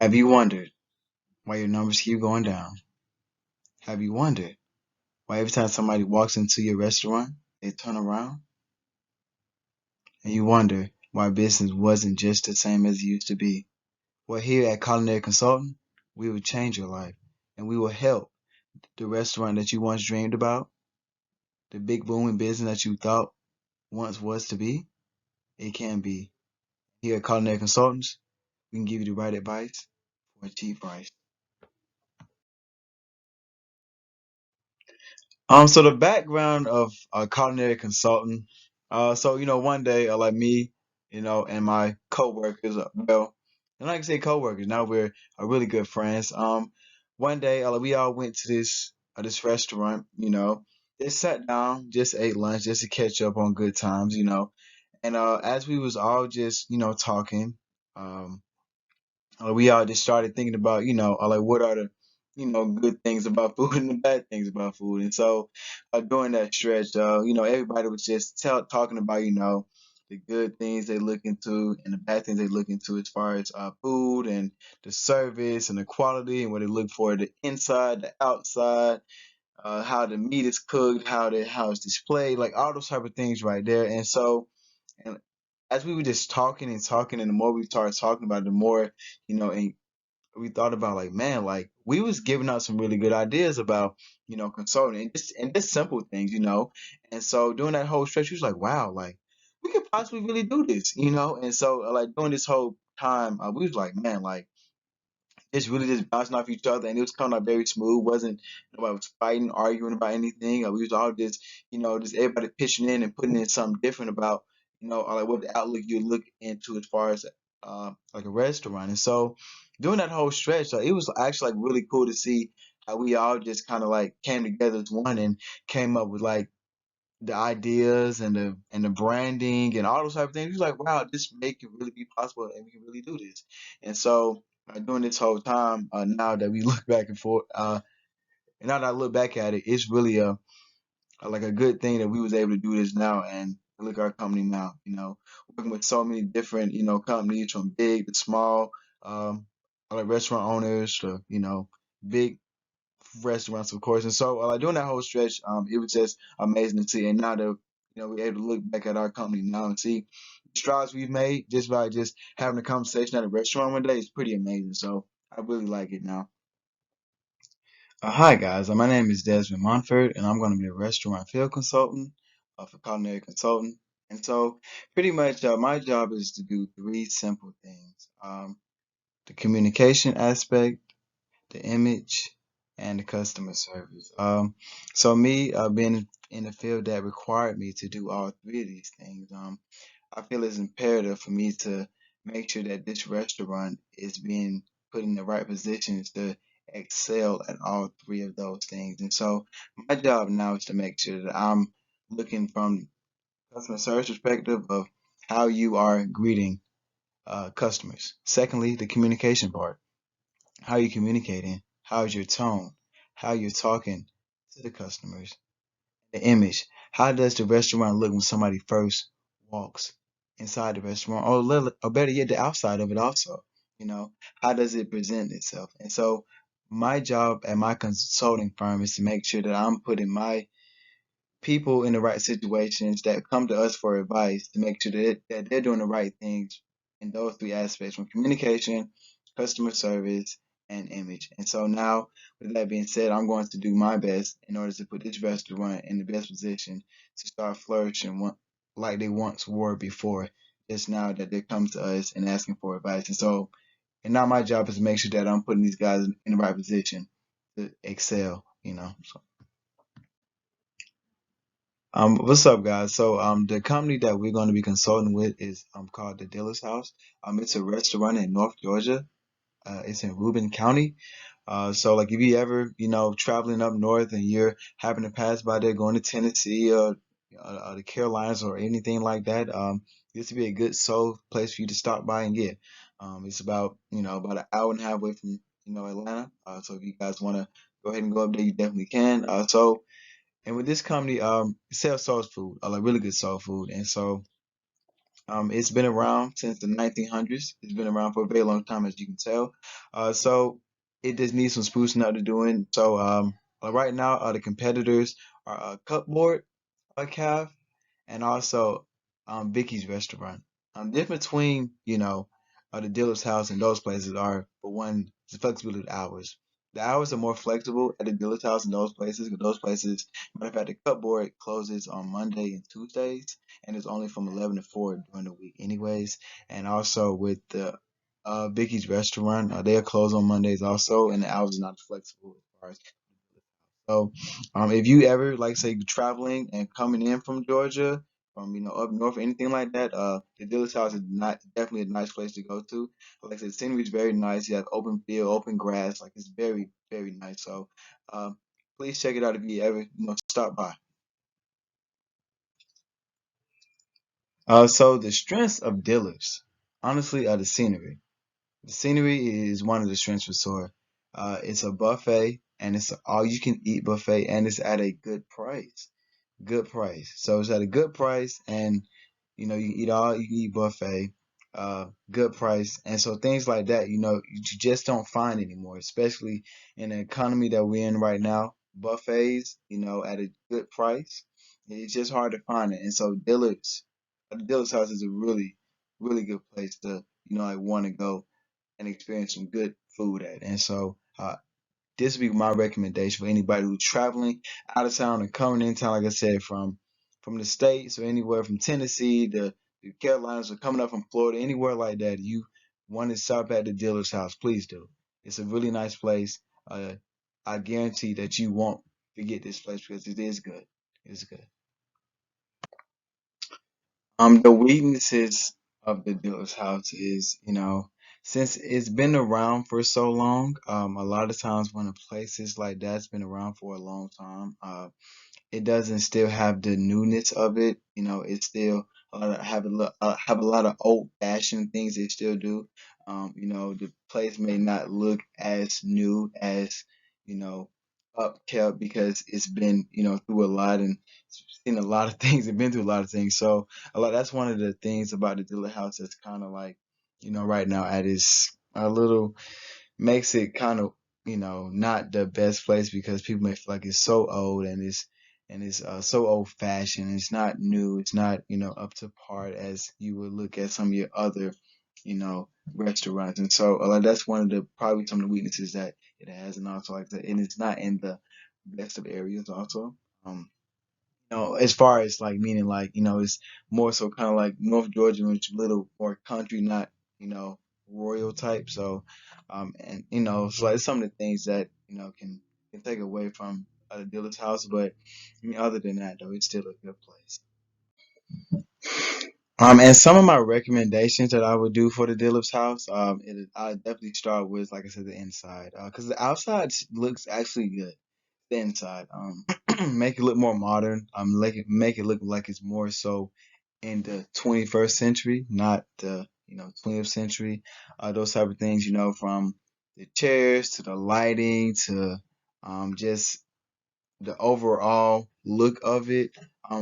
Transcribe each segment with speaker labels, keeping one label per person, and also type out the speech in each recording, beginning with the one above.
Speaker 1: Have you wondered why your numbers keep going down? Have you wondered why every time somebody walks into your restaurant, they turn around? And you wonder why business wasn't just the same as it used to be? Well, here at Culinary Consultant, we will change your life and we will help the restaurant that you once dreamed about, the big booming business that you thought once was to be, it can be. Here at Culinary Consultants, we can give you the right advice for a cheap price. So the background of a culinary consultant. One day, like me, and my coworkers, and like I say coworkers, now we're really good friends. One day, we all went to this restaurant, just sat down, just ate lunch, just to catch up on good times, and as we was all just, talking, um, we all just started thinking about, like what are the, good things about food and the bad things about food. And so during that stretch, everybody was just talking about, the good things they look into and the bad things they look into as far as food and the service and the quality and what they look for the inside, the outside, how the meat is cooked, how it's displayed, like all those type of things right there. And as we were just talking and talking, and the more we started talking about it, the more, and we thought about like, man, like we was giving out some really good ideas about, consulting and just simple things, And so during that whole stretch, we was like, wow, like we could possibly really do this. And so like during this whole time, we was like, man, like it's really just bouncing off each other, and it was coming out very smooth. Wasn't Nobody was fighting, arguing about anything. We was all just, just everybody pitching in and putting in something different about, like what the outlook you look into as far as like a restaurant. And so during that whole stretch, it was actually like really cool to see how we all just kind of like came together as one and came up with like the ideas and the branding and all those type of things. He's like, wow, this make it really be possible and we can really do this. And so during this whole time, now that we look back and forth, and now that I look back at it, it's really like a good thing that we was able to do this now and look at our company now. Working with so many different companies from big to small, like restaurant owners to big restaurants, of course. And so, like during that whole stretch, it was just amazing to see. And now that we're able to look back at our company now and see the strides we've made just by just having a conversation at a restaurant one day is pretty amazing. So I really like it now. Hi guys, my name is Desmond Montford, and I'm going to be a restaurant field consultant for culinary consultant. And so, pretty much, my job is to do three simple things: the communication aspect, the image, and the customer service. So me being in the field that required me to do all three of these things, I feel it's imperative for me to make sure that this restaurant is being put in the right positions to excel at all three of those things. And so my job now is to make sure that I'm looking from customer service perspective of how you are greeting customers. Secondly, the communication part, how you communicating, how's your tone, how you're talking to the customers, the image. How does the restaurant look when somebody first walks inside the restaurant, or better yet, the outside of it also? How does it present itself? And so, my job at my consulting firm is to make sure that I'm putting my people in the right situations that come to us for advice to make sure that they're doing the right things in those three aspects from communication, customer service, and image. And so now, with that being said, I'm going to do my best in order to put this restaurant in the best position to start flourishing like they once were before, just now that they come to us and asking for advice. And now my job is to make sure that I'm putting these guys in the right position to excel. So what's up, guys? So, the company that we're going to be consulting with is called the Dealer's House. It's a restaurant in North Georgia. It's in Reuben County. So like if you ever, traveling up north and you're happen to pass by there going to Tennessee or the Carolinas or anything like that, this would be a good soul place for you to stop by and get. It's about, about an hour and a half away from, Atlanta. So if you guys want to go ahead and go up there, you definitely can. And with this company, it sells soul food, like really good soul food. And so It's been around since the 1900s. It's been around for a very long time, as you can tell. So it just needs some sprucing up to doing. So right now, the competitors are Cupboard, Caf, and also Vicky's restaurant. Difference between the dealer's house and those places are, for one, the flexibility of the hours. The hours are more flexible at the dealer's house and those places. Because those places, matter of fact, the cupboard closes on Monday and Tuesdays, and it's only from 11 to 4 during the week, anyways. And also with the Vicky's restaurant, they are closed on Mondays also, and the hours are not as flexible as far as so, if you ever like say traveling and coming in from Georgia, from up north or anything like that, the dealer's house is not definitely a nice place to go to. Like I said, the scenery is very nice. You have open field, open grass, like it's very very nice. So, uh, please check it out if you ever stop by. So the strengths of dealers, honestly, are the scenery. The scenery is one of the strengths for sure. It's a buffet and it's an all you can eat buffet and it's at a good price. Good price. So it's at a good price, and you eat all you can eat buffet, good price, and so things like that, you just don't find anymore, especially in the economy that we're in right now. Buffets, at a good price, it's just hard to find it, and so Dillard's house is a really, really good place to like want to go and experience some good food at, and so this would be my recommendation for anybody who's traveling out of town and coming in town, like I said, from the states or anywhere from Tennessee to the Carolinas or coming up from Florida, anywhere like that. You want to stop at the dealer's house, please do. It's a really nice place. Uh, I guarantee that you won't forget this place because it is good. It's good. The weaknesses of the dealer's house is, since it's been around for so long, a lot of times when a place is like that's been around for a long time, it doesn't still have the newness of it. It still have a lot of old fashioned things they still do. The place may not look as new as upkept because it's been through a lot and seen a lot of things and been through a lot of things. So a lot that's one of the things about the dealer house that's kind of like right now at its a little makes it kind of not the best place because people may feel like it's so old and it's so old fashioned. It's not new. It's not up to par as you would look at some of your other restaurants. And so that's one of the probably some of the weaknesses that it has, and also like that, and it's not in the best of areas also. As far as like meaning like, it's more so kind of like North Georgia, which is a little more country, not, royal type. So, and so like some of the things that, can take away from a dealer's house. But I mean, other than that, though, it's still a good place. And some of my recommendations that I would do for the dealer's house, I definitely start with, like I said, the inside, because the outside looks actually good. The inside, make it look more modern. Make it look like it's more so in the 21st century, not the 20th century. Those type of things, from the chairs to the lighting to just the overall look of it,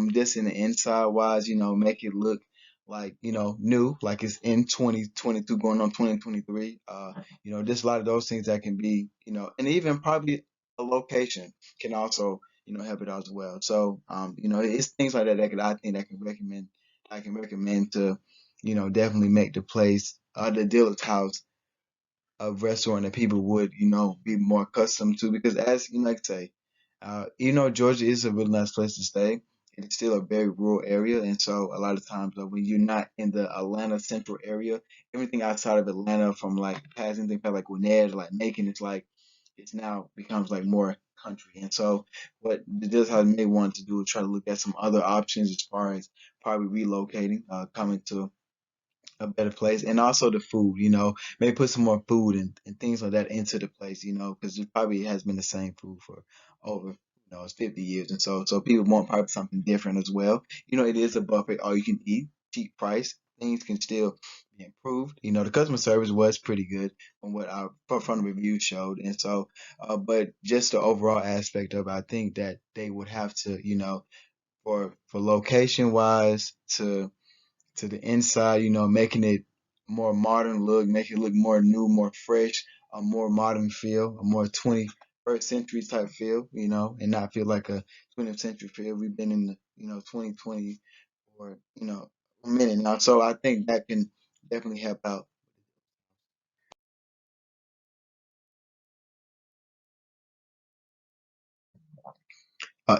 Speaker 1: just in the inside wise, make it look like, new, like it's in 2022 going on 2023. Just a lot of those things that can be, and even probably a location can also, help it out as well. So, it's things like that that I think I can recommend to, definitely make the place, the dealer's house a restaurant that people would, be more accustomed to because as you like to say, Georgia is a really nice place to stay. It's still a very rural area, and so a lot of times when you're not in the Atlanta central area, everything outside of Atlanta, from like passing things like Gwinnett, like Macon, it's like it's now becomes like more country. And so what this how may want to do is try to look at some other options as far as probably relocating, coming to a better place, and also the food, maybe put some more food and things like that into the place, because it probably has been the same food for over, it's 50 years, and so people want probably something different as well. It is a buffet, all you can eat, cheap price, things can still be improved. The customer service was pretty good from what our from the reviews showed, and so, but just the overall aspect of it, I think that they would have to, for location wise to to the inside, making it more modern look, making it look more new, more fresh, a more modern feel, a more 21st century type feel, and not feel like a 20th century feel. We've been in the, 2020 for, a minute now. So I think that can definitely help out.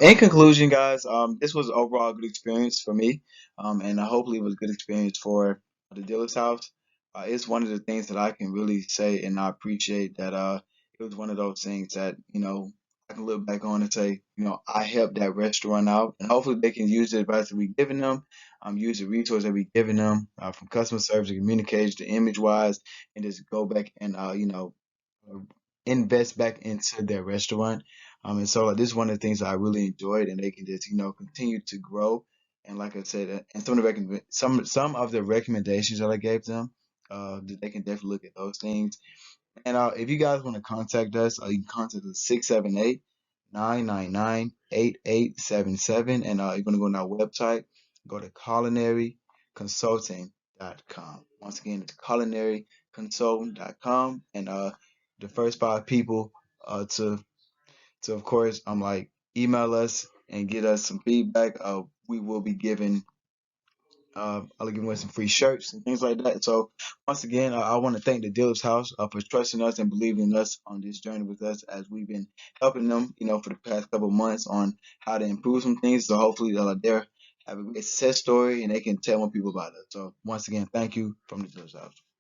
Speaker 1: In conclusion, guys, this was overall a good experience for me, and hopefully it was a good experience for the dealer's house. It's one of the things that I can really say, and I appreciate that. It was one of those things that I can look back on and say, I helped that restaurant out, and hopefully they can use the advice that we've given them, use the resource that we've given them, from customer service to communication to image wise, and just go back and uh, invest back into their restaurant. And so like, this is one of the things that I really enjoyed, and they can just continue to grow. And like I said, and some of the recommendations that I gave them, that they can definitely look at those things. And if you guys want to contact us, you can contact us 678-999-8877, and you're gonna go on our website, go to culinaryconsulting.com. Once again, it's culinaryconsulting.com, and the first five people to of course email us and get us some feedback. We will be giving I'll give away some free shirts and things like that. So once again, I want to thank the Dealer's House for trusting us and believing in us on this journey with us as we've been helping them, for the past couple of months on how to improve some things. So hopefully they're have a great success story and they can tell more people about it. So once again, thank you from the Dealer's House.